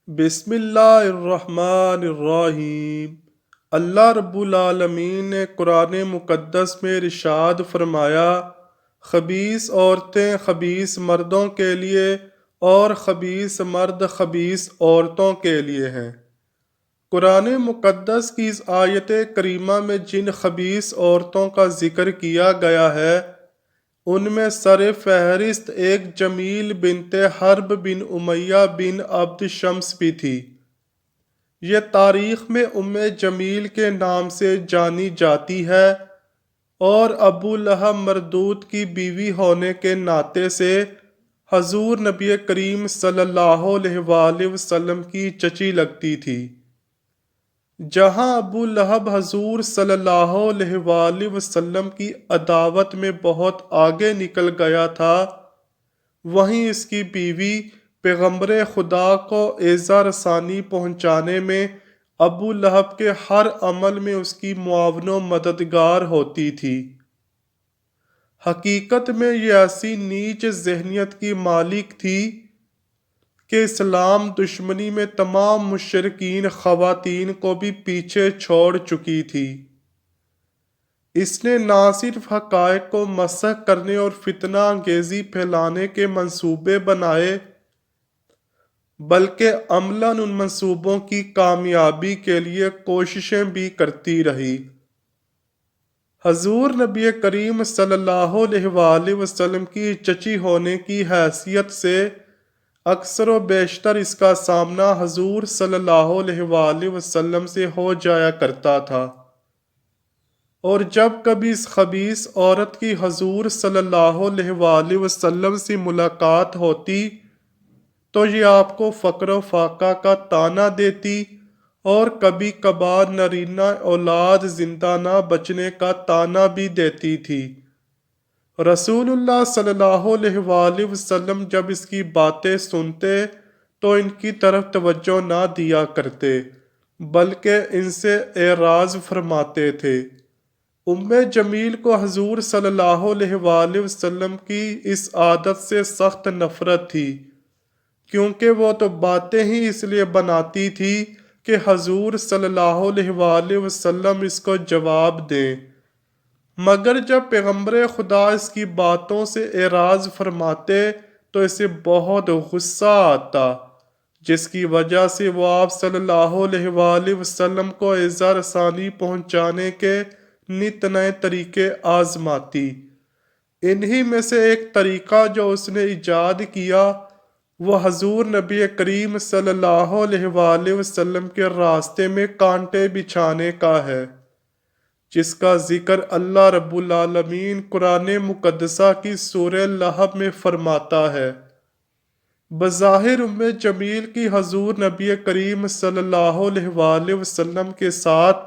بسم اللہ الرحمن الرحیم۔ اللہ رب العالمین نے قرآن مقدس میں ارشاد فرمایا، خبیث عورتیں خبیث مردوں کے لیے اور خبیث مرد خبیث عورتوں کے لیے ہیں۔ قرآن مقدس کی اس آیت کریمہ میں جن خبیث عورتوں کا ذکر کیا گیا ہے ان میں سر فہرست ایک جمیل بنت حرب بن امیہ بن عبد شمس بھی تھی۔ یہ تاریخ میں جمیل کے نام سے جانی جاتی ہے اور ابو لہب مردود کی بیوی ہونے کے ناطے سے حضور نبی کریم صلی اللہ علیہ وآلہ وسلم کی چچی لگتی تھی۔ جہاں ابو لہب حضور صلی اللہ علیہ وآلہ وسلم کی عداوت میں بہت آگے نکل گیا تھا، وہیں اس کی بیوی پیغمبر خدا کو ایذا رسانی پہنچانے میں ابو لہب کے ہر عمل میں اس کی معاون و مددگار ہوتی تھی۔ حقیقت میں یہ ایسی نیچ ذہنیت کی مالک تھی کہ اسلام دشمنی میں تمام مشرکین خواتین کو بھی پیچھے چھوڑ چکی تھی۔ اس نے نہ صرف حقائق کو مسخ کرنے اور فتنہ انگیزی پھیلانے کے منصوبے بنائے بلکہ عملاً ان منصوبوں کی کامیابی کے لیے کوششیں بھی کرتی رہی۔ حضور نبی کریم صلی اللہ علیہ وآلہ وسلم کی چچی ہونے کی حیثیت سے اکثر و بیشتر اس کا سامنا حضور صلی اللہ علیہ وآلہ وسلم سے ہو جایا کرتا تھا، اور جب کبھی اس خبیث عورت کی حضور صلی اللہ علیہ وآلہ وسلم سے ملاقات ہوتی تو یہ آپ کو فقر و فاقہ کا طعنہ دیتی اور کبھی کبھار نرینہ اولاد زندہ نہ بچنے کا طعنہ بھی دیتی تھی۔ رسول اللہ صلی اللہ علیہ وآلہ وسلم جب اس کی باتیں سنتے تو ان کی طرف توجہ نہ دیا کرتے بلکہ ان سے اعراض فرماتے تھے۔ جمیل کو حضور صلی اللہ علیہ وآلہ وسلم کی اس عادت سے سخت نفرت تھی، کیونکہ وہ تو باتیں ہی اس لیے بناتی تھی کہ حضور صلی اللہ علیہ وآلہ وسلم اس کو جواب دیں، مگر جب پیغمبر خدا اس کی باتوں سے اعراض فرماتے تو اسے بہت غصہ آتا، جس کی وجہ سے وہ آپ صلی اللہ علیہ وآلہ وسلم کو ایذا رسانی پہنچانے کے نت نئے طریقے آزماتی۔ انہی میں سے ایک طریقہ جو اس نے ایجاد کیا وہ حضور نبی کریم صلی اللہ علیہ وآلہ وسلم کے راستے میں کانٹے بچھانے کا ہے، جس کا ذکر اللہ رب العالمین قرآن مقدسہ کی سورہ لہب میں فرماتا ہے۔ بظاہر جمیل کی حضور نبی کریم صلی اللہ علیہ وآلہ وسلم کے ساتھ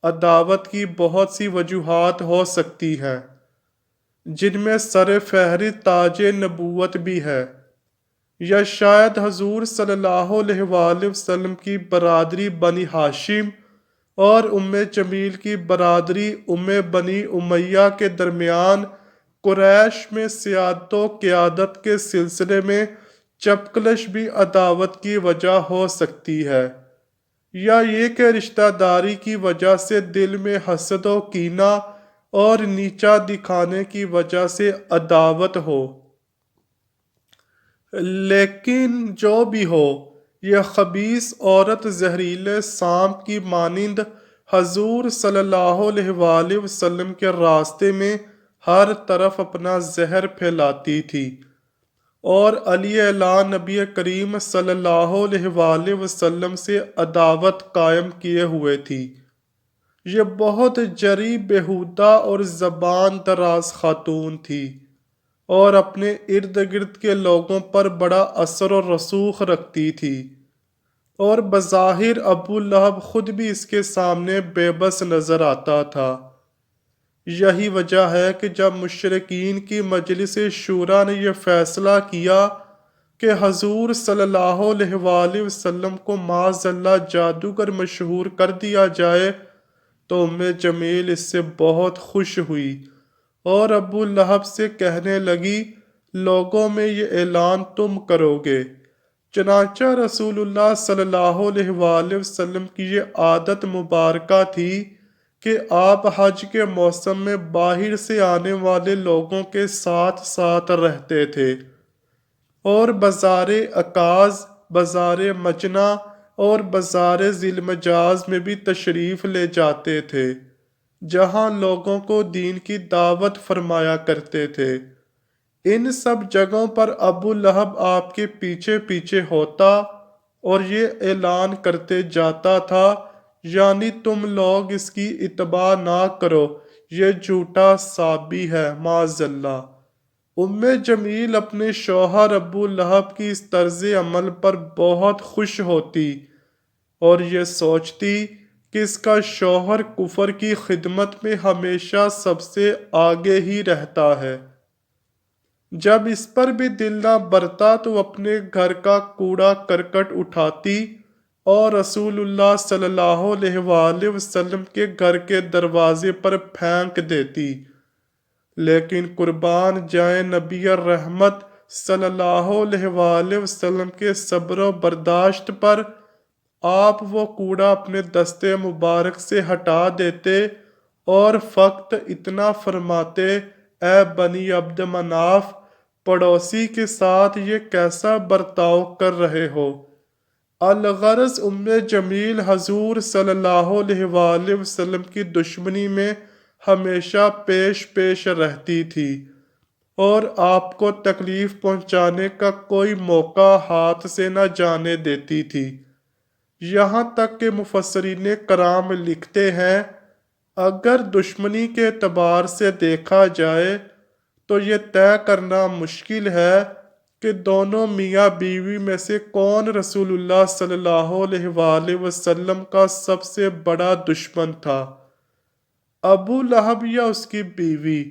عداوت کی بہت سی وجوہات ہو سکتی ہیں، جن میں سر فہرست تاج نبوت بھی ہے، یا شاید حضور صلی اللہ علیہ وآلہ وسلم کی برادری بنی ہاشم اور جمیل کی برادری بنی امیہ کے درمیان قریش میں سیادت و قیادت کے سلسلے میں چپکلش بھی عداوت کی وجہ ہو سکتی ہے، یا یہ کہ رشتہ داری کی وجہ سے دل میں حسد و کینہ اور نیچا دکھانے کی وجہ سے عداوت ہو۔ لیکن جو بھی ہو، یہ خبیث عورت زہریلے سانپ کی مانند حضور صلی اللہ علیہ وآلہ وسلم کے راستے میں ہر طرف اپنا زہر پھیلاتی تھی اور علی اعلیٰ نبی کریم صلی اللہ علیہ وآلہ وسلم سے عداوت قائم کیے ہوئے تھی۔ یہ بہت جری بیہودہ اور زبان دراز خاتون تھی اور اپنے ارد گرد کے لوگوں پر بڑا اثر و رسوخ رکھتی تھی، اور بظاہر ابو لہب خود بھی اس کے سامنے بے بس نظر آتا تھا۔ یہی وجہ ہے کہ جب مشرکین کی مجلس شورا نے یہ فیصلہ کیا کہ حضور صلی اللہ علیہ وآلہ وسلم کو معاذ اللہ جادوگر مشہور کر دیا جائے تو جمیل اس سے بہت خوش ہوئی اور ابو لہب سے کہنے لگی، لوگوں میں یہ اعلان تم کرو گے چنانچہ رسول اللہ صلی اللہ علیہ وآلہ وسلم کی یہ عادت مبارکہ تھی کہ آپ حج کے موسم میں باہر سے آنے والے لوگوں کے ساتھ ساتھ رہتے تھے اور بازار عکاظ، بازار مچنا اور بازار ذی المجاز میں بھی تشریف لے جاتے تھے، جہاں لوگوں کو دین کی دعوت فرمایا کرتے تھے۔ ان سب جگہوں پر ابو لہب آپ کے پیچھے پیچھے ہوتا اور یہ اعلان کرتے جاتا تھا، یعنی تم لوگ اس کی اتباع نہ کرو، یہ جھوٹا صابی ہے، معاذ اللہ۔ جمیل اپنے شوہر ابو لہب کی اس طرز عمل پر بہت خوش ہوتی اور یہ سوچتی کہ اس کا شوہر کفر کی خدمت میں ہمیشہ سب سے آگے ہی رہتا ہے۔ جب اس پر بھی دل نہ برتا تو اپنے گھر کا کوڑا کرکٹ اٹھاتی اور رسول اللہ صلی اللہ علیہ وآلہ وسلم کے گھر کے دروازے پر پھینک دیتی، لیکن قربان جائیں نبی الرحمت صلی اللہ علیہ وآلہ وسلم کے صبر و برداشت پر، آپ وہ کوڑا اپنے دستے مبارک سے ہٹا دیتے اور فقط اتنا فرماتے، اے بنی عبد مناف، پڑوسی کے ساتھ یہ کیسا برتاؤ کر رہے ہو؟ الغرض جمیل حضور صلی اللہ علیہ وآلہ وسلم کی دشمنی میں ہمیشہ پیش رہتی تھی اور آپ کو تکلیف پہنچانے کا کوئی موقع ہاتھ سے نہ جانے دیتی تھی، یہاں تک کہ مفسرین کرام لکھتے ہیں اگر دشمنی کے اعتبار سے دیکھا جائے تو یہ طے کرنا مشکل ہے کہ دونوں میاں بیوی میں سے کون رسول اللہ صلی اللہ علیہ وآلہ وسلم کا سب سے بڑا دشمن تھا، ابو لہب یا اس کی بیوی؟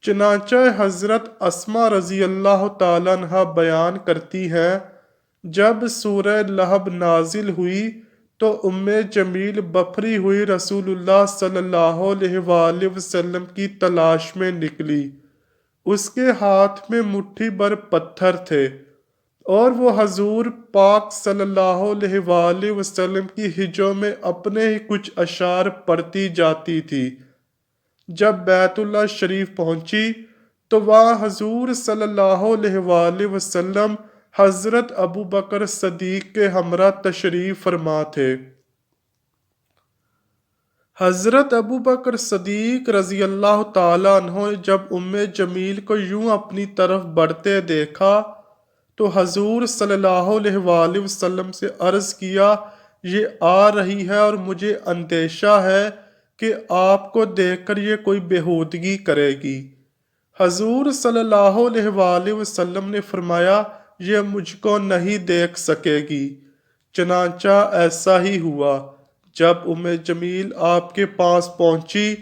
چنانچہ حضرت اسما رضی اللہ تعالیٰ عنہ بیان کرتی ہیں، جب سورہ لہب نازل ہوئی تو جمیل بپھری ہوئی رسول اللہ صلی اللہ علیہ وآلہ وسلم کی تلاش میں نکلی۔ اس کے ہاتھ میں مٹھی بھر پتھر تھے اور وہ حضور پاک صلی اللہ علیہ وآلہ وسلم کی ہجوں میں اپنے ہی کچھ اشعار پڑھتی جاتی تھی۔ جب بیت اللہ شریف پہنچی تو وہاں حضور صلی اللہ علیہ وآلہ وسلم حضرت ابو بکر صدیق کے ہمراہ تشریف فرما تھے۔ حضرت ابو بکر صدیق رضی اللہ تعالیٰ عنہ جب جمیل کو یوں اپنی طرف بڑھتے دیکھا تو حضور صلی اللہ علیہ وآلہ وسلم سے عرض کیا، یہ آ رہی ہے اور مجھے اندیشہ ہے کہ آپ کو دیکھ کر یہ کوئی بےہودگی کرے گی۔ حضور صلی اللہ علیہ وآلہ وسلم نے فرمایا، یہ مجھ کو نہیں دیکھ سکے گی۔ چنانچہ ایسا ہی ہوا۔ جب جمیل آپ کے پاس پہنچی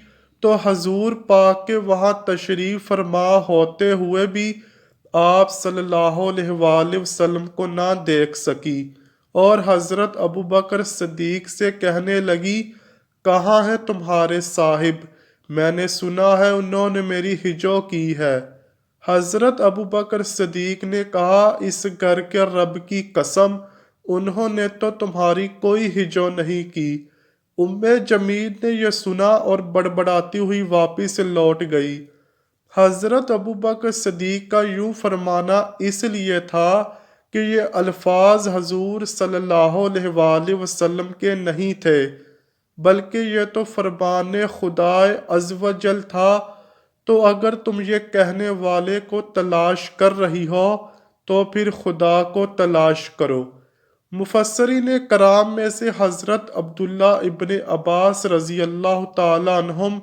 تو حضور پاک کے وہاں تشریف فرما ہوتے ہوئے بھی آپ صلی اللہ علیہ وآلہ وسلم کو نہ دیکھ سکی اور حضرت ابو بکر صدیق سے کہنے لگی، کہاں ہے تمہارے صاحب؟ میں نے سنا ہے انہوں نے میری ہجو کی ہے۔ حضرت ابو بکر صدیق نے کہا، اس گھر کے رب کی قسم، انہوں نے تو تمہاری کوئی ہجو نہیں کی۔ جمیل نے یہ سنا اور بڑبڑاتی ہوئی واپس لوٹ گئی۔ حضرت ابو بکر صدیق کا یوں فرمانا اس لیے تھا کہ یہ الفاظ حضور صلی اللہ علیہ وآلہ وسلم کے نہیں تھے، بلکہ یہ تو فرمان خدائے عز و جل تھا۔ تو اگر تم یہ کہنے والے کو تلاش کر رہی ہو تو پھر خدا کو تلاش کرو۔ مفسرین کرام میں سے حضرت عبداللہ ابن عباس رضی اللہ تعالیٰ عنہم،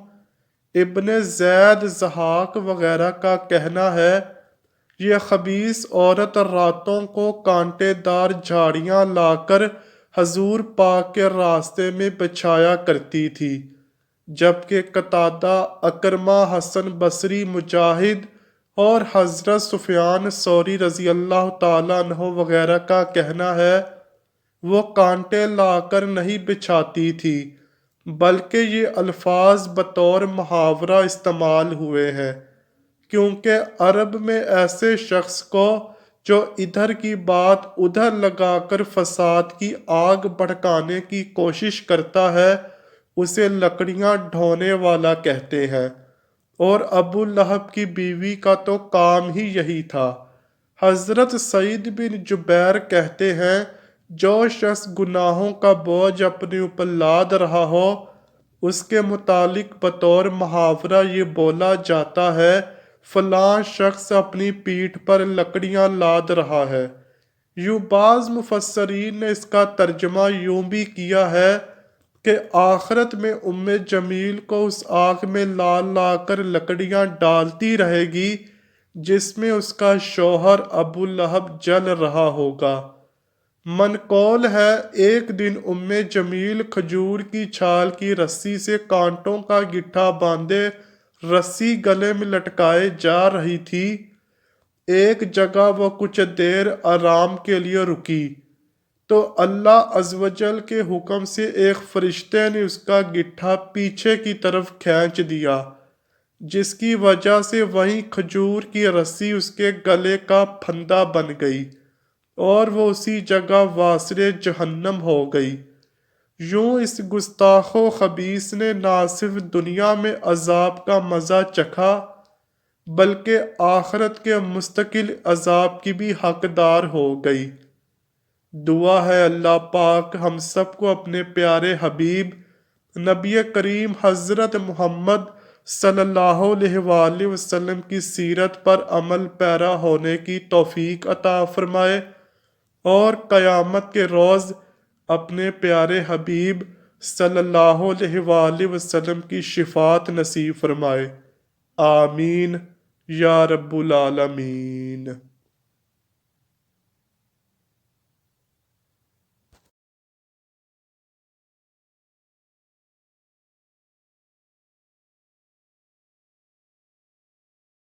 ابن زید، ضحاک وغیرہ کا کہنا ہے، یہ خبیث عورت راتوں کو کانٹے دار جھاڑیاں لا کر حضور پاک کے راستے میں بچھایا کرتی تھی، جبکہ قتادہ، اکرمہ، حسن بصری، مجاہد اور حضرت سفیان ثوری رضی اللہ تعالیٰ عنہ وغیرہ کا کہنا ہے وہ کانٹے لا کر نہیں بچھاتی تھی، بلکہ یہ الفاظ بطور محاورہ استعمال ہوئے ہیں، کیونکہ عرب میں ایسے شخص کو جو ادھر کی بات ادھر لگا کر فساد کی آگ بھڑکانے کی کوشش کرتا ہے اسے لکڑیاں ڈھونے والا کہتے ہیں، اور ابو لہب کی بیوی کا تو کام ہی یہی تھا۔ حضرت سعید بن جبیر کہتے ہیں جو شخص گناہوں کا بوجھ اپنے اوپر لاد رہا ہو اس کے متعلق بطور محاورہ یہ بولا جاتا ہے فلاں شخص اپنی پیٹھ پر لکڑیاں لاد رہا ہے۔ یوں بعض مفسرین نے اس کا ترجمہ یوں بھی کیا ہے کہ آخرت میں جمیل کو اس آگ میں لا لا کر لکڑیاں ڈالتی رہے گی جس میں اس کا شوہر ابو لہب جل رہا ہوگا۔ منقول ہے ایک دن جمیل کھجور کی چھال کی رسی سے کانٹوں کا گٹھا باندھے رسی گلے میں لٹکائے جا رہی تھی۔ ایک جگہ وہ کچھ دیر آرام کے لیے رکی تو اللہ عز و جل کے حکم سے ایک فرشتے نے اس کا گٹھا پیچھے کی طرف کھینچ دیا جس کی وجہ سے وہیں کھجور کی رسی اس کے گلے کا پھندا بن گئی اور وہ اسی جگہ واصل جہنم ہو گئی۔ یوں اس گستاخ و خبیث نے نہ صرف دنیا میں عذاب کا مزہ چکھا بلکہ آخرت کے مستقل عذاب کی بھی حقدار ہو گئی۔ دعا ہے اللہ پاک ہم سب کو اپنے پیارے حبیب نبی کریم حضرت محمد صلی اللہ علیہ وآلہ وسلم کی سیرت پر عمل پیرا ہونے کی توفیق عطا فرمائے اور قیامت کے روز اپنے پیارے حبیب صلی اللہ علیہ وآلہ وسلم کی شفاعت نصیب فرمائے۔ آمین یا رب العالمین۔